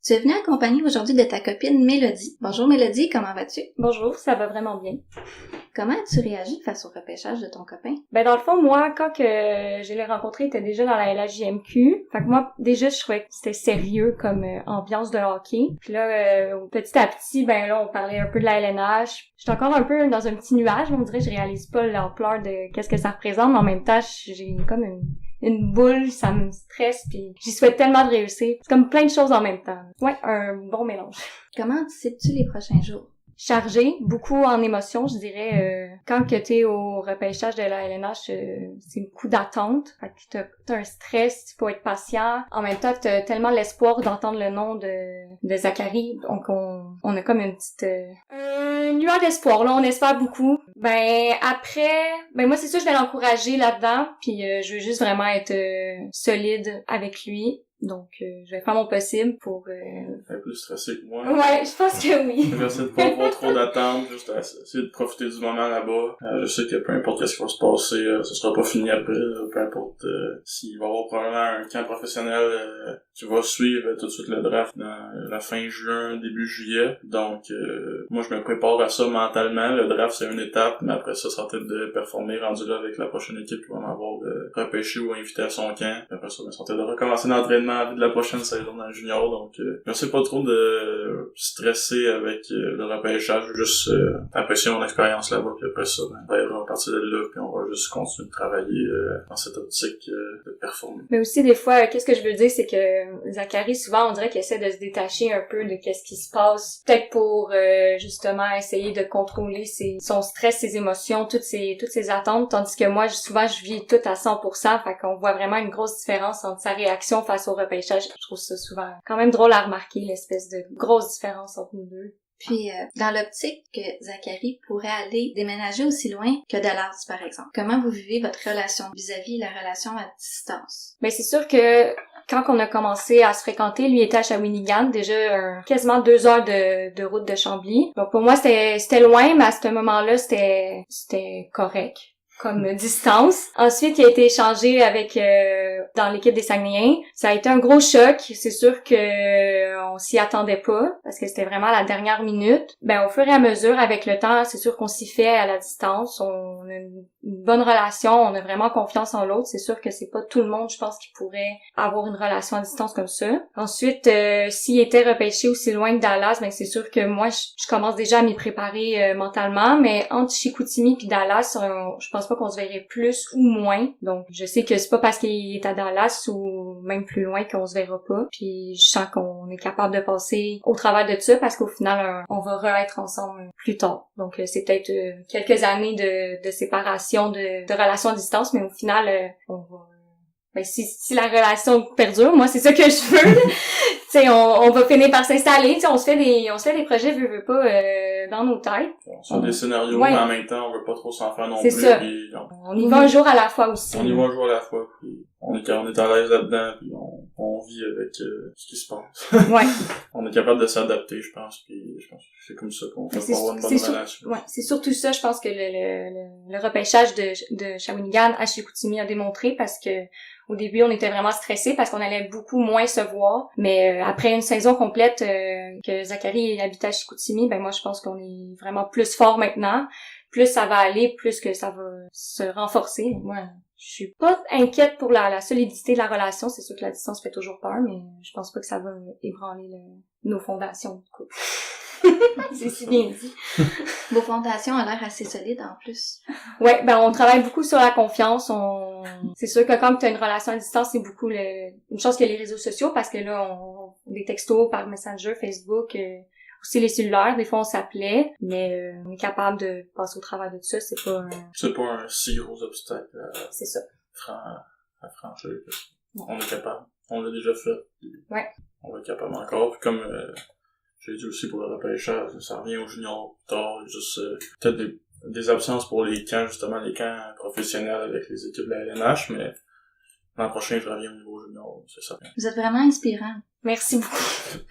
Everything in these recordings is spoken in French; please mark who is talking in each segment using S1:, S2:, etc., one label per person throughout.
S1: Tu es venue accompagnée aujourd'hui de ta copine Mélodie. Bonjour Mélodie, comment vas-tu?
S2: Bonjour, ça va vraiment bien.
S1: Comment as-tu réagi face au repêchage de ton copain?
S2: Ben dans le fond, moi, quand que je l'ai rencontré, il était déjà dans la LHJMQ. Fait que moi, déjà, je trouvais que c'était sérieux comme ambiance de hockey. Puis là, petit à petit, ben là, on parlait un peu de la LNH. J'étais encore un peu dans un petit nuage, on dirait que je réalise pas l'ampleur de qu'est-ce que ça représente, mais en même temps, j'ai comme une boule, ça me stresse, puis j'y souhaite tellement de réussir. C'est comme plein de choses en même temps. Ouais, un bon mélange.
S1: Comment anticipes-tu les prochains jours?
S2: Chargé, beaucoup en émotion, je dirais. Quand que t'es au repêchage de la LNH, c'est beaucoup d'attente. Fait que t'as un stress, il faut être patient. En même temps, t'as tellement l'espoir d'entendre le nom de Zachary. Donc, on a comme une petite lueur d'espoir, là. On espère beaucoup. Ben, après, moi, c'est sûr, je vais l'encourager là-dedans. Puis, je veux juste vraiment être solide avec lui. Donc, je vais faire mon possible pour...
S3: Un peu plus stressé que moi.
S2: Ouais, je pense que oui.
S3: J'essaie de pas avoir trop d'attente, juste essayer de profiter du moment là-bas. Je sais que peu importe ce qui va se passer, ce sera pas fini après. Peu importe s'il va y avoir probablement un camp professionnel qui va suivre tout de suite le draft dans la fin juin, début juillet. Donc, moi, je me prépare à ça mentalement. Le draft, c'est une étape, mais après ça sera peut-être de performer rendu là avec la prochaine équipe qui va m'avoir repêché ou invité à son camp. Après ça, ça sera peut-être de recommencer l'entraînement de la prochaine saison dans le junior, donc je sais pas trop de stresser avec le repêchage, juste apprécier mon expérience là-bas, puis après ça, on va repartir de là, puis on va juste continuer de travailler dans cette optique de performer.
S2: Mais aussi, des fois, qu'est-ce que je veux dire, c'est que Zachary, souvent, on dirait qu'il essaie de se détacher un peu de qu'est-ce qui se passe, peut-être pour justement essayer de contrôler son stress, ses émotions, toutes ses attentes, tandis que moi, souvent, je vis tout à 100%, fait qu'on voit vraiment une grosse différence entre sa réaction face au repêchage. Je trouve ça souvent quand même drôle à remarquer, l'espèce de grosse différence entre nous deux.
S1: Puis, dans l'optique que Zachary pourrait aller déménager aussi loin que Dallas, par exemple, comment vous vivez votre relation vis-à-vis la relation à distance?
S2: Ben c'est sûr que quand on a commencé à se fréquenter, lui était à Shawinigan, déjà quasiment 2 heures de route de Chambly. Donc pour moi, c'était loin, mais à ce moment-là, c'était correct comme distance. Ensuite, il a été échangé avec dans l'équipe des Saguenayens. Ça a été un gros choc. C'est sûr que on s'y attendait pas parce que c'était vraiment à la dernière minute. Ben au fur et à mesure, avec le temps, c'est sûr qu'on s'y fait à la distance. On a une bonne relation, on a vraiment confiance en l'autre. C'est sûr que c'est pas tout le monde, je pense, qui pourrait avoir une relation à distance comme ça. Ensuite, s'il était repêché aussi loin que Dallas, ben c'est sûr que moi, je commence déjà à m'y préparer mentalement. Mais entre Chicoutimi puis Dallas, je pense pas qu'on se verrait plus ou moins. Donc, je sais que c'est pas parce qu'il est à Dallas ou même plus loin qu'on se verra pas. Puis, je sens qu'on est capable de passer au travers de ça parce qu'au final, on va re-être ensemble plus tard. Donc, c'est peut-être quelques années de séparation, de relations à distance, mais au final, on va... Ben, si la relation perdure, moi, c'est ça que je veux. Tu sais, on va finir par s'installer. Tu sais, on se fait des projets, veux pas, dans nos têtes.
S3: C'est des scénarios,
S2: ouais.
S3: Mais en même temps, on veut pas trop s'en faire non
S2: c'est
S3: plus.
S2: Ça.
S3: Puis,
S2: on y va un jour à la fois aussi.
S3: On y va un jour à la fois, puis on est à l'aise là-dedans, puis on vit avec ce qui se passe.
S2: Ouais.
S3: On est capable de s'adapter, je pense, puis je pense que c'est comme ça qu'on peut avoir une bonne relation.
S2: Ouais, c'est surtout ça, je pense que le repêchage de Shawinigan à Chicoutimi a démontré parce que au début, on était vraiment stressés parce qu'on allait beaucoup moins se voir. Mais après une saison complète que Zachary habitait à Chicoutimi, ben moi, je pense qu'on est vraiment plus fort maintenant. Plus ça va aller, plus que ça va se renforcer. Moi, je suis pas inquiète pour la solidité de la relation. C'est sûr que la distance fait toujours peur, mais je pense pas que ça va ébranler nos fondations du couple. C'est si bien dit.
S1: Vos fondations ont l'air assez solides en plus.
S2: Ouais, ben on travaille beaucoup sur la confiance. C'est sûr que quand tu as une relation à distance, c'est beaucoup une chose que les réseaux sociaux parce que là, des textos par Messenger, Facebook, aussi les cellulaires, des fois on s'appelait, mais on est capable de passer au travers de tout ça. C'est pas
S3: un si gros obstacle
S2: c'est ça.
S3: à franchir. On est capable. On l'a déjà fait.
S2: Ouais.
S3: On va être capable encore. Puis comme j'ai dit aussi pour le repêchage, ça revient au junior plus tard, juste peut-être des absences pour les camps, justement les camps professionnels avec les équipes de la LNH, mais l'an prochain je reviens au niveau junior, c'est ça.
S1: Vous êtes vraiment inspirant.
S2: Merci beaucoup.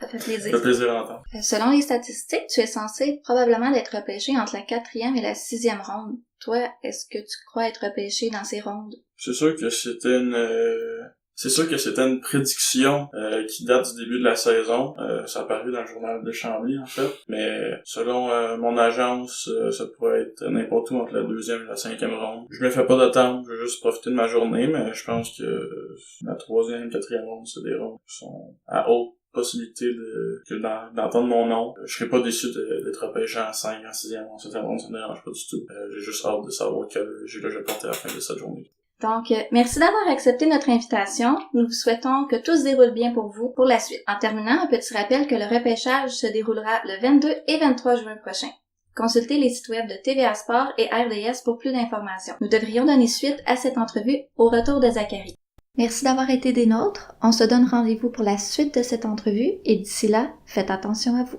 S1: Ça fait plaisir.
S3: Ça fait plaisir à entendre.
S1: Selon les statistiques, tu es censé probablement être repêché entre la 4e et la 6e ronde. Toi, est-ce que tu crois être repêché dans ces rondes?
S3: C'est sûr que c'était C'est sûr que c'était une prédiction qui date du début de la saison. Ça a paru dans le journal de Chambly, en fait. Mais selon mon agence, ça pourrait être n'importe où entre la 2e et la 5e ronde. Je me fais pas d'attente, je veux juste profiter de ma journée, mais je pense que la 3e, 4e ronde, c'est des rondes qui sont à haute possibilité d'entendre mon nom. Je serais pas déçu d'être repêché en 5, en 6e, en 7e ronde, ça me dérange pas du tout. J'ai juste hâte de savoir quel jeu je vais porter à la fin de cette journée.
S1: Donc, merci d'avoir accepté notre invitation. Nous vous souhaitons que tout se déroule bien pour vous pour la suite. En terminant, un petit rappel que le repêchage se déroulera le 22 et 23 juin prochain. Consultez les sites web de TVA Sport et RDS pour plus d'informations. Nous devrions donner suite à cette entrevue au retour de Zachary. Merci d'avoir été des nôtres. On se donne rendez-vous pour la suite de cette entrevue et d'ici là, faites attention à vous.